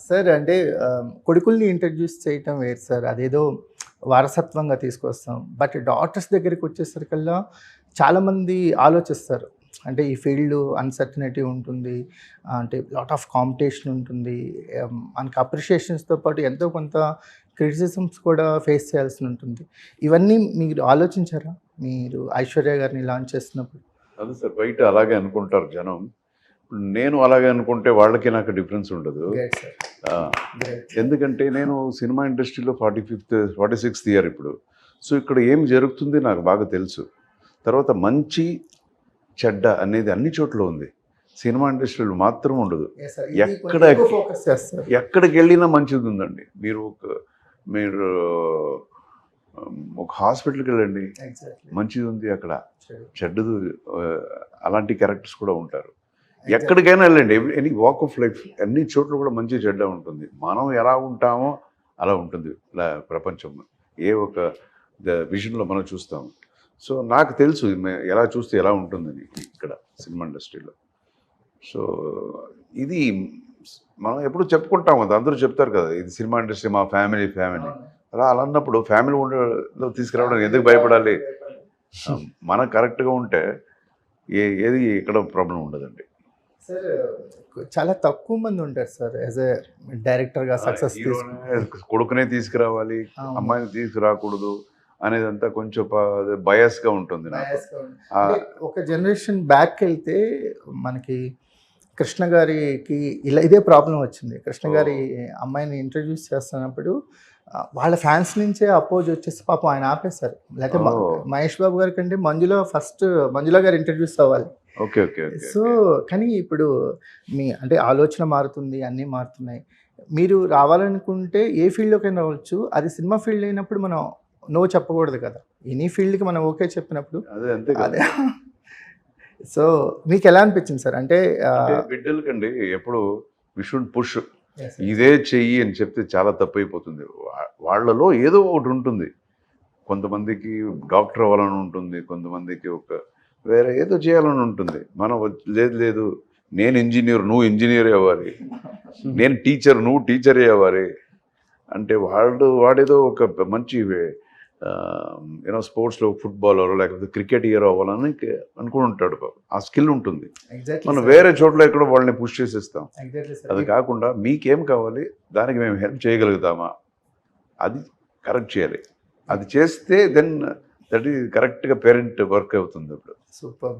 Sir అంటే కొడుకుల్ని introduce చేయటం వేరు సార్. అదేదో వారసత్వంగా తీసుకొస్తాం. బట్ డాటర్స్ దగ్గరికొచ్చేసరికల్లా చాలామంది ఆలోచిస్తారు. అంటే ఈ ఫీల్డ్ అన్‌సర్టెనిటీ ఉంటుంది. అంటే లాట్ ఆఫ్ కాంపిటీషన్ ఉంటుంది. మనకి అప్రిషియేషన్స్‌తో పాటు ఎంతో కొంత క్రిటిసిజమ్స్ కూడా ఫేస్ చేయాల్సి ఉంటుంది. ఇవన్నీ మీరు ఆలోచించారా? మీరు ఐశ్వర్య గారిని లాంచ్ చేస్తున్నప్పుడు? అదే సార్, బయట అలాగే అనుకుంటారు జనం. ఇప్పుడు నేను అలాగే అనుకుంటే వాళ్ళకి నాకు డిఫరెన్స్ ఉండదు. Great sir. ఆ, గ్రేట్. ఎందుకంటే నేను సినిమా ఇండస్ట్రీలో 46th ఇయర్ ఇప్పుడు. సో ఇక్కడ ఏం జరుగుతుంది నాకు బాగా తెలుసు. తర్వాత మంచి చెడ్డ అనేది అన్ని చోట్ల ఉంది, సినిమా ఇండస్ట్రీలో మాత్రం ఉండదు. Yes sir. ఎక్కడ ఇది కొంచెం ఫోకస్ చేస్తారు. ఎక్కడికి వెళ్ళినా మంచిది ఉందండి. మీరు ఒక హాస్పిటల్కి వెళ్ళండి, ఎగ్జాక్ట్లీ. మంచిది ఉంది అక్కడ, సరే. చెడ్డదు అలాంటి క్యారెక్టర్స్ కూడా ఉంటారు. ఎక్కడికైనా వెళ్ళండి, ఎనీ వాక్ ఆఫ్ లైఫ్ అన్ని చోట్ల కూడా మంచి చెడ్డ ఉంటుంది. మనం ఎలా ఉంటామో అలా ఉంటుంది ప్రపంచం. ఏ ఒక విజన్లో మనం చూస్తాము. సో నాకు తెలుసు ఎలా చూస్తే ఎలా ఉంటుందని ఇక్కడ సినిమా ఇండస్ట్రీలో. సో ఇది మనం ఎప్పుడు చెప్పుకుంటాం కదా, అందరూ చెప్తారు కదా, ఇది సినిమా ఇండస్ట్రీ మా ఫ్యామిలీ అలా అన్నప్పుడు ఫ్యామిలీ ఉండలో తీసుకురావడానికి ఎందుకు భయపడాలి? మనం కరెక్ట్గా ఉంటే ఏది ఎక్కడ ప్రాబ్లం ఉండదండి. సార్ చాలా తక్కువ మంది ఉంటారు సార్ యాజ్ ఎ డైరెక్టర్గా సక్సెస్ కొడుకునే తీసుకురావాలి, అవును. అమ్మాయిని తీసుకురాకూడదు అనేదంతా కొంచెం బయాస్గా ఉంటుంది నాకు. ఒక జనరేషన్ బ్యాక్ వెళ్తే మనకి కృష్ణ గారికి ఇదే ప్రాబ్లం వచ్చింది. కృష్ణ గారి అమ్మాయిని ఇంట్రడ్యూస్ చేస్తున్నప్పుడు వాళ్ళ ఫ్యాన్స్ నుంచే అపోజ్ వచ్చేసి పాపం ఆయన ఆపేశారు. లేకపోతే మహేష్ బాబు గారి కంటే మంజుల గారు ఇంట్రడ్యూస్ అవ్వాలి. Okay okay. సో కానీ ఇప్పుడు మీ అంటే ఆలోచన మారుతుంది, అన్నీ మారుతున్నాయి. మీరు రావాలనుకుంటే ఏ ఫీల్డ్లోకైనా రావచ్చు. అది సినిమా ఫీల్డ్ అయినప్పుడు మనం నో చెప్పకూడదు కదా. ఎనీ ఫీల్డ్కి మనం ఓకే చెప్పినప్పుడు అదే అంతే అదే. సో మీకు ఎలా అనిపించింది సార్? అంటే బిడ్డలకండి ఎప్పుడు వి షుడ్ పుష్, ఇదే చెయ్యి అని చెప్తే చాలా తప్పు అయిపోతుంది. వాళ్ళలో ఏదో ఒకటి ఉంటుంది. కొంతమందికి డాక్టర్ అవ్వాలని ఉంటుంది, కొంతమందికి వేరే ఏదో చేయాలని ఉంటుంది. మనం లేదు నేను ఇంజనీర్, నువ్వు ఇంజనీరే అవ్వాలి, నేను టీచర్, నువ్వు టీచరే అవ్వాలి అంటే వాడేదో ఒక మంచి స్పోర్ట్స్లో ఫుట్బాలర్ లేకపోతే క్రికెట్ హీరో అవ్వాలని అనుకుంటాడు. ఆ స్కిల్ ఉంటుంది. మనం వేరే చోట్ల ఎక్కడో వాళ్ళని పుష్ చేసేస్తాం. అది కాకుండా మీకేం కావాలి, దానికి మేము హెల్ప్ చేయగలుగుతామా, అది కరెక్ట్ చేయాలి. అది చేస్తే దెన్ దట్ ఈస్ కరెక్ట్గా పేరెంట్ వర్క్ అవుతుంది. అప్పుడు సూపర్.